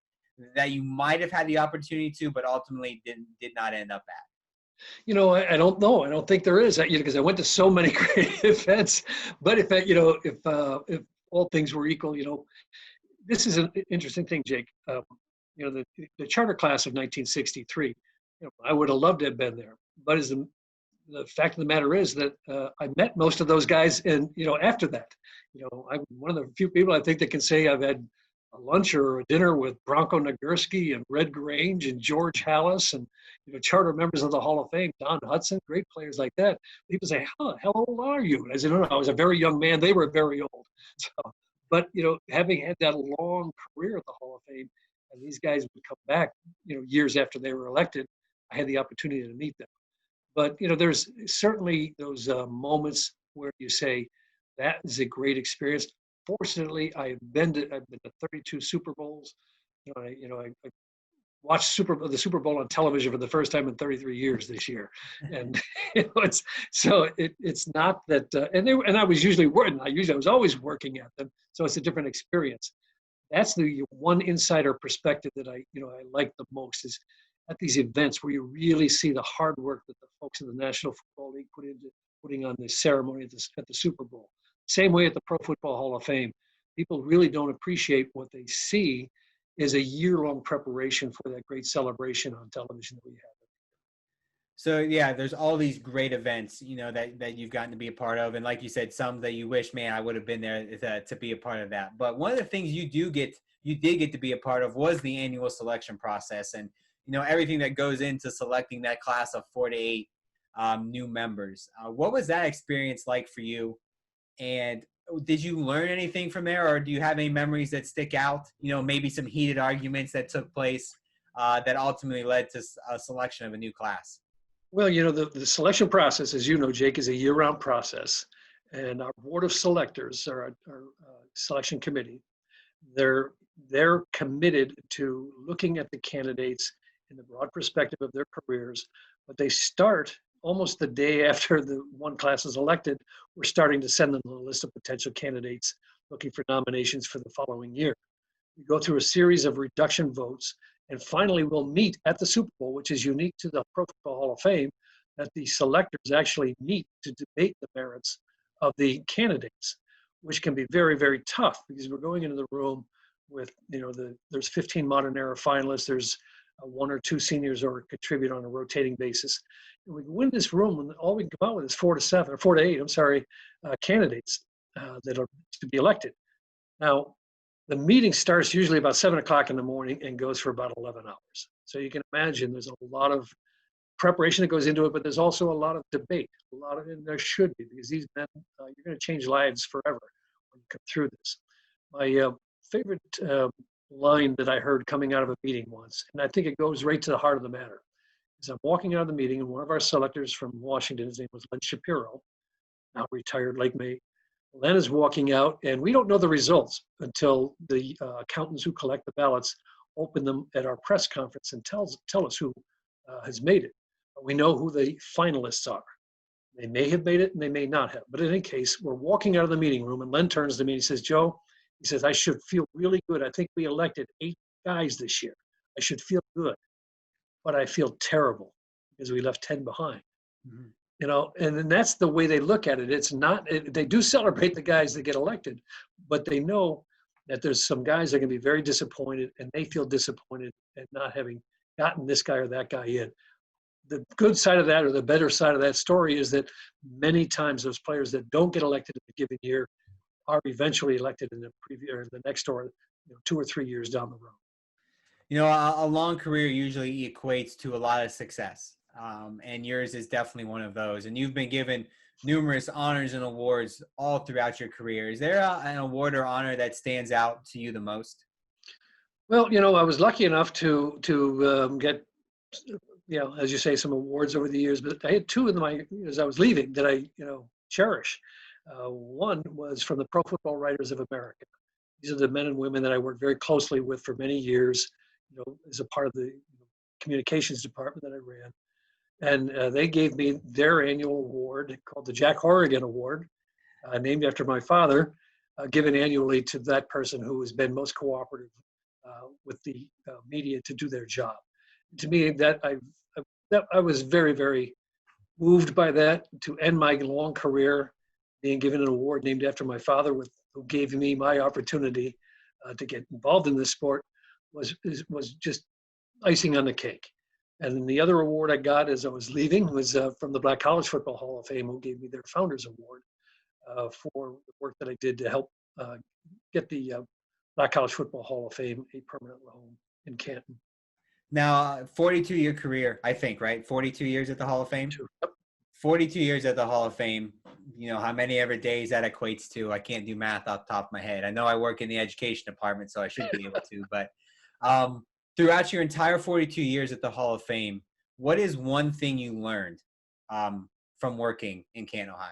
that you might have had the opportunity to, but ultimately did not end up at? I don't know. I don't think there is, because I went to so many great events. But if all things were equal, this is an interesting thing, Jake. The charter class of 1963, I would have loved to have been there. But as the fact of the matter is that I met most of those guys, and after that, I'm one of the few people I think that can say I've had a lunch or a dinner with Bronco Nagurski and Red Grange and George Hallis and charter members of the Hall of Fame, Don Hudson, great players like that. People say, "How old are you?" And I said, "No, I was a very young man. They were very old." So, but having had that long career at the Hall of Fame, and these guys would come back, years after they were elected, I had the opportunity to meet them. But there's certainly those moments where you say that is a great experience. Fortunately, I've been to 32 Super Bowls. I watched the Super Bowl on television for the first time in 33 years this year, and it's not that. And I was usually working. I was always working at them, so it's a different experience. That's the one insider perspective that I like the most, is at these events where you really see the hard work that the folks in the National Football League put into putting on this ceremony at the Super Bowl. Same way at the Pro Football Hall of Fame. People really don't appreciate what they see is a year-long preparation for that great celebration on television that we have. So yeah, there's all these great events, that you've gotten to be a part of. And like you said, some that you wish, man, I would have been there to be a part of that. But one of the things you did get to be a part of was the annual selection process, and everything that goes into selecting that class of 4 to 8 new members. What was that experience like for you? And did you learn anything from there, or do you have any memories that stick out? Maybe some heated arguments that took place that ultimately led to a selection of a new class. Well, the selection process, as you know, Jake, is a year-round process, and our board of selectors, our selection committee, they're committed to looking at the candidates in the broad perspective of their careers, but they start almost the day after the one class is elected. We're starting to send them a list of potential candidates looking for nominations for the following year. We go through a series of reduction votes, and finally we'll meet at the Super Bowl, which is unique to the Pro Football Hall of Fame, that the selectors actually meet to debate the merits of the candidates, which can be very, very tough, because we're going into the room with, there's 15 modern era finalists, there's one or two seniors who contribute on a rotating basis. And we go in this room, and all we can come out with is 4 to 8 candidates that are to be elected. Now, the meeting starts usually about 7 o'clock in the morning and goes for about 11 hours. So you can imagine there's a lot of preparation that goes into it, but there's also a lot of debate. And there should be, because these men, you're going to change lives forever when you come through this. My favorite line that I heard coming out of a meeting once, and I think it goes right to the heart of the matter, is I'm walking out of the meeting, and one of our selectors from Washington, his name was Len Shapiro, now retired Lake May. Len is walking out, and we don't know the results until the accountants who collect the ballots open them at our press conference and tell us who has made it. But we know who the finalists are. They may have made it and they may not have. But in any case, we're walking out of the meeting room and Len turns to me and he says, Joe, he says, I should feel really good. I think we elected 8 guys this year. I should feel good, but I feel terrible because we left 10 behind. Mm-hmm. You know, and then that's the way they look at it. It's not, they do celebrate the guys that get elected, but they know that there's some guys that can be very disappointed and they feel disappointed at not having gotten this guy or that guy in. The good side of that, or the better side of that story, is that many times those players that don't get elected in a given year are eventually elected in the next, or 2 or 3 years down the road. You know, a long career usually equates to a lot of success, and yours is definitely one of those. And you've been given numerous honors and awards all throughout your career. Is there an award or honor that stands out to you the most? Well, I was lucky enough to get, as you say, some awards over the years, but I had 2 of them as I was leaving that I, cherish. One was from the Pro Football Writers of America. These are the men and women that I worked very closely with for many years, as a part of the communications department that I ran. And they gave me their annual award called the Jack Horrigan Award, named after my father, given annually to that person who has been most cooperative with the media to do their job. To me, that I was very, very moved by that, to end my long career being given an award named after my father, who gave me my opportunity to get involved in this sport, was just icing on the cake. And then the other award I got as I was leaving was from the Black College Football Hall of Fame, who gave me their Founders Award for the work that I did to help get the Black College Football Hall of Fame a permanent home in Canton. Now, 42-year career, I think, right? 42 years at the Hall of Fame? Yep. 42 years at the Hall of Fame. How many ever days that equates to? I can't do math off the top of my head. I know I work in the education department, so I should be able to. But throughout your entire 42 years at the Hall of Fame, what is one thing you learned from working in Canton, Ohio?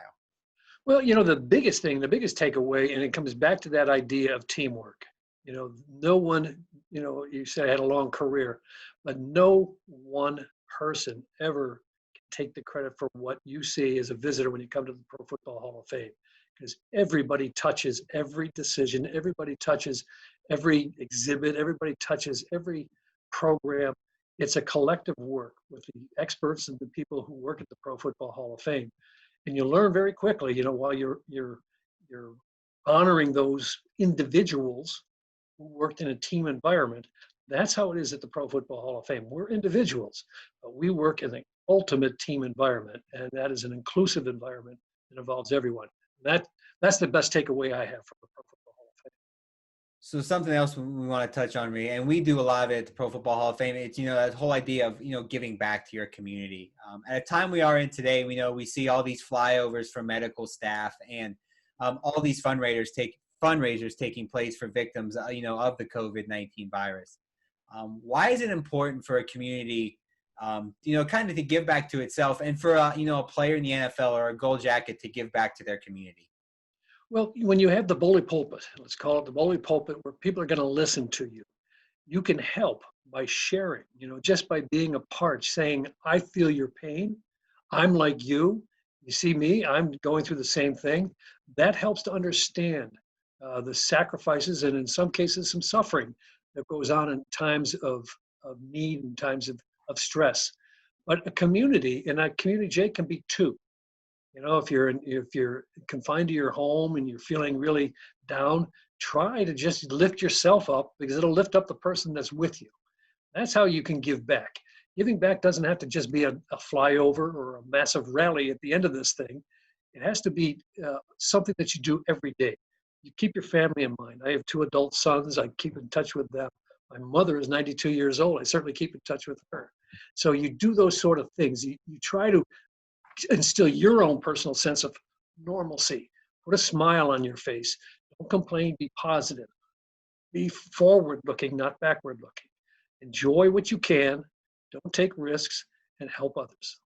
Well, the biggest takeaway, and it comes back to that idea of teamwork. No one, you said I had a long career, but no one person ever can take the credit for what you see as a visitor when you come to the Pro Football Hall of Fame, because everybody touches every decision, everybody touches every exhibit, everybody touches every program. It's a collective work with the experts and the people who work at the Pro Football Hall of Fame. And you learn very quickly, while you're honoring those individuals who worked in a team environment. That's how it is at the Pro Football Hall of Fame. We're individuals, but we work in the ultimate team environment, and that is an inclusive environment that involves everyone. That's the best takeaway I have from the Pro Football Hall of Fame. So something else we want to touch on, and we do a lot of it at the Pro Football Hall of Fame. It's, that whole idea of, giving back to your community. At a time we are in today, we see all these flyovers for medical staff and all these fundraisers taking place for victims, of the COVID-19 virus. Why is it important for a community, kind of to give back to itself, and for, a player in the NFL or a Gold Jacket to give back to their community? Well, when you have the bully pulpit, let's call it the bully pulpit, where people are going to listen to you, you can help by sharing, just by being a part, saying, I feel your pain. I'm like you. You see me, I'm going through the same thing. That helps to understand the sacrifices, and in some cases, some suffering that goes on in times of need and times of stress. But a community, and a community, Jay, can be 2. If you're confined to your home and you're feeling really down, try to just lift yourself up, because it'll lift up the person that's with you. That's how you can give back. Giving back doesn't have to just be a flyover or a massive rally at the end of this thing. It has to be something that you do every day. You keep your family in mind. I have 2 adult sons. I keep in touch with them. My mother is 92 years old. I certainly keep in touch with her. So you do those sort of things. You try to instill your own personal sense of normalcy. Put a smile on your face. Don't complain. Be positive. Be forward-looking, not backward-looking. Enjoy what you can. Don't take risks, and help others.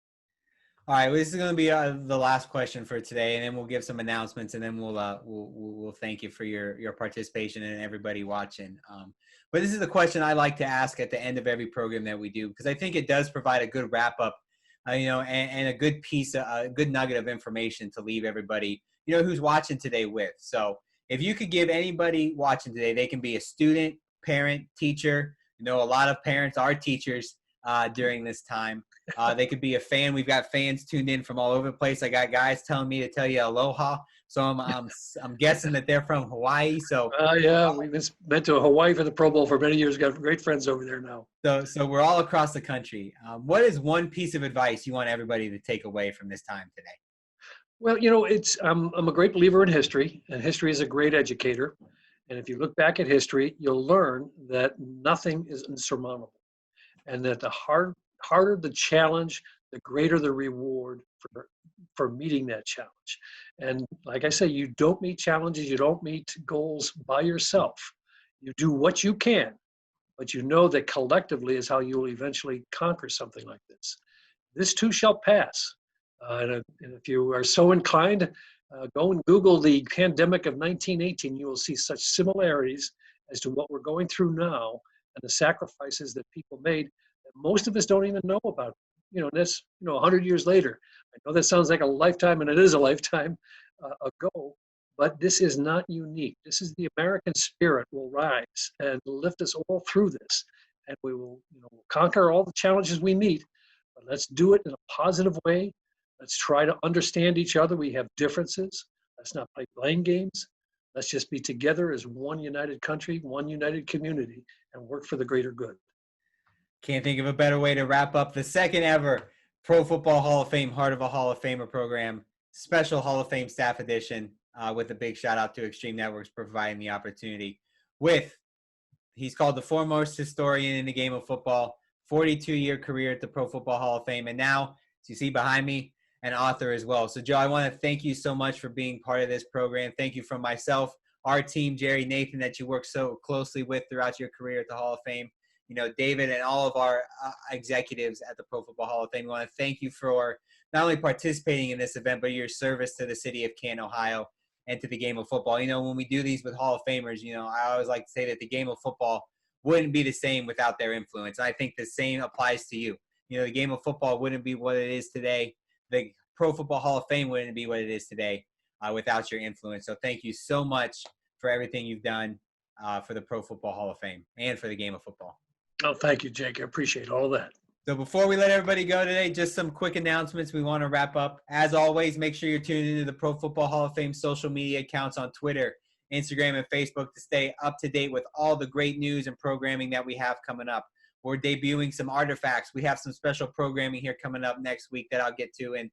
All right, well, this is going to be the last question for today, and then we'll give some announcements, and then we'll thank you for your participation and everybody watching. But this is the question I like to ask at the end of every program that we do, because I think it does provide a good wrap-up and a good piece, a good nugget of information to leave everybody, who's watching today with. So if you could give anybody watching today, they can be a student, parent, teacher. A lot of parents are teachers during this time. They could be a fan. We've got fans tuned in from all over the place. I got guys telling me to tell you aloha. So I'm guessing that they're from Hawaii. So yeah, we've been to Hawaii for the Pro Bowl for many years. Got great friends over there now. So we're all across the country. What is one piece of advice you want everybody to take away from this time today? Well, I'm a great believer in history, and history is a great educator. And if you look back at history, you'll learn that nothing is insurmountable, and that the harder the challenge, the greater the reward for meeting that challenge. And like I say, you don't meet challenges, you don't meet goals by yourself. You do what you can, but you know that collectively is how you will eventually conquer something like this. This too shall pass. And if you are so inclined, go and Google the pandemic of 1918. You will see such similarities as to what we're going through now and the sacrifices that people made that most of us don't even know about. 100 years later. I know that sounds like a lifetime, and it is a lifetime ago, but this is not unique. This is the American spirit will rise and lift us all through this, and we will conquer all the challenges we meet, but let's do it in a positive way. Let's try to understand each other. We have differences. Let's not play blame games. Let's just be together as one united country, one united community, and work for the greater good. Can't think of a better way to wrap up the second ever Pro Football Hall of Fame Heart of a Hall of Famer program, special Hall of Fame staff edition, with a big shout out to Extreme Networks providing the opportunity. He's called the foremost historian in the game of football, 42-year career at the Pro Football Hall of Fame, and now, as you see behind me, an author as well. So, Joe, I want to thank you so much for being part of this program. Thank you from myself, our team, Jerry, Nathan, that you worked so closely with throughout your career at the Hall of Fame. David and all of our executives at the Pro Football Hall of Fame. We want to thank you for not only participating in this event, but your service to the city of Canton, Ohio, and to the game of football. When we do these with Hall of Famers, I always like to say that the game of football wouldn't be the same without their influence. I think the same applies to you. The game of football wouldn't be what it is today. The Pro Football Hall of Fame wouldn't be what it is today without your influence. So thank you so much for everything you've done for the Pro Football Hall of Fame and for the game of football. Oh, thank you, Jake. I appreciate all that. So before we let everybody go today, just some quick announcements we want to wrap up. As always, make sure you're tuned into the Pro Football Hall of Fame social media accounts on Twitter, Instagram, and Facebook to stay up to date with all the great news and programming that we have coming up. We're debuting some artifacts. We have some special programming here coming up next week that I'll get to in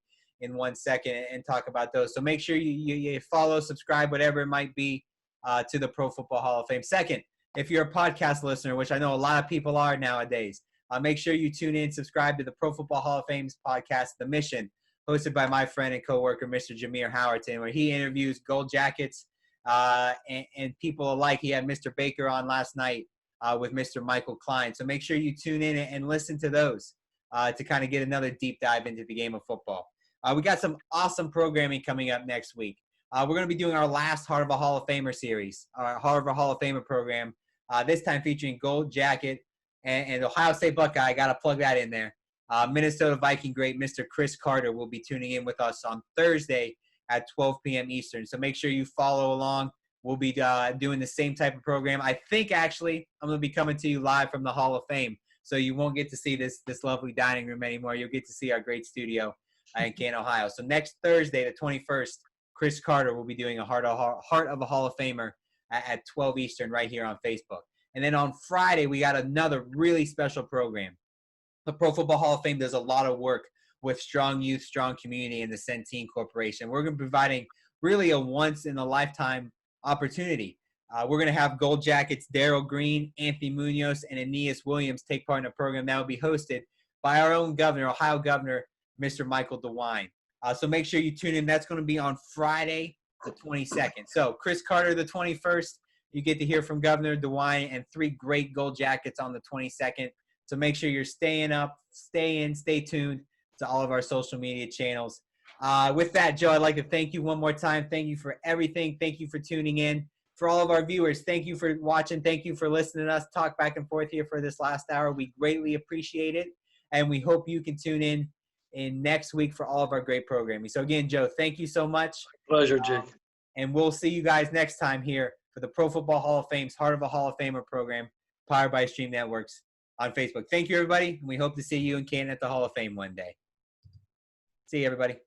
1 second and talk about those. So make sure you follow, subscribe, whatever it might be, to the Pro Football Hall of Fame. Second, if you're a podcast listener, which I know a lot of people are nowadays, make sure you tune in, subscribe to the Pro Football Hall of Fame's podcast, The Mission, hosted by my friend and coworker, Mr. Jameer Howerton, where he interviews Gold Jackets and people alike. He had Mr. Baker on last night with Mr. Michael Klein. So make sure you tune in and listen to those to kind of get another deep dive into the game of football. We got some awesome programming coming up next week. We're going to be doing our last Heart of a Hall of Famer series, our Heart of a Hall of Famer program, this time featuring Gold Jacket and Ohio State Buckeye. I got to plug that in there. Minnesota Viking great Mr. Chris Carter will be tuning in with us on Thursday at 12 p.m. Eastern. So make sure you follow along. We'll be doing the same type of program. I think, actually, I'm going to be coming to you live from the Hall of Fame. So you won't get to see this lovely dining room anymore. You'll get to see our great studio in Canton, Ohio. So next Thursday, the 21st, Chris Carter will be doing a Heart of a Hall of Famer at 12 Eastern right here on Facebook. And then on Friday, we got another really special program. The Pro Football Hall of Fame does a lot of work with Strong Youth, Strong Community, and the Centene Corporation. We're going to be providing really a once-in-a-lifetime opportunity. We're going to have Gold Jackets Darryl Green, Anthony Munoz, and Aeneas Williams take part in a program that will be hosted by our own governor, Ohio Governor, Mr. Michael DeWine. So make sure you tune in. That's going to be on Friday, the 22nd. So Chris Carter, the 21st, you get to hear from Governor DeWine and 3 great Gold Jackets on the 22nd. So make sure you're staying up, stay tuned to all of our social media channels. With that, Joe, I'd like to thank you one more time. Thank you for everything. Thank you for tuning in. For all of our viewers, thank you for watching. Thank you for listening to us talk back and forth here for this last hour. We greatly appreciate it, and we hope you can tune in in next week for all of our great programming. So again, Joe, thank you so much. Pleasure, Jake. And we'll see you guys next time here for the Pro Football Hall of Fame's Heart of a Hall of Famer program, powered by Extreme Networks on Facebook. Thank you, everybody, and we hope to see you in Canton at the Hall of Fame one day. See you, everybody.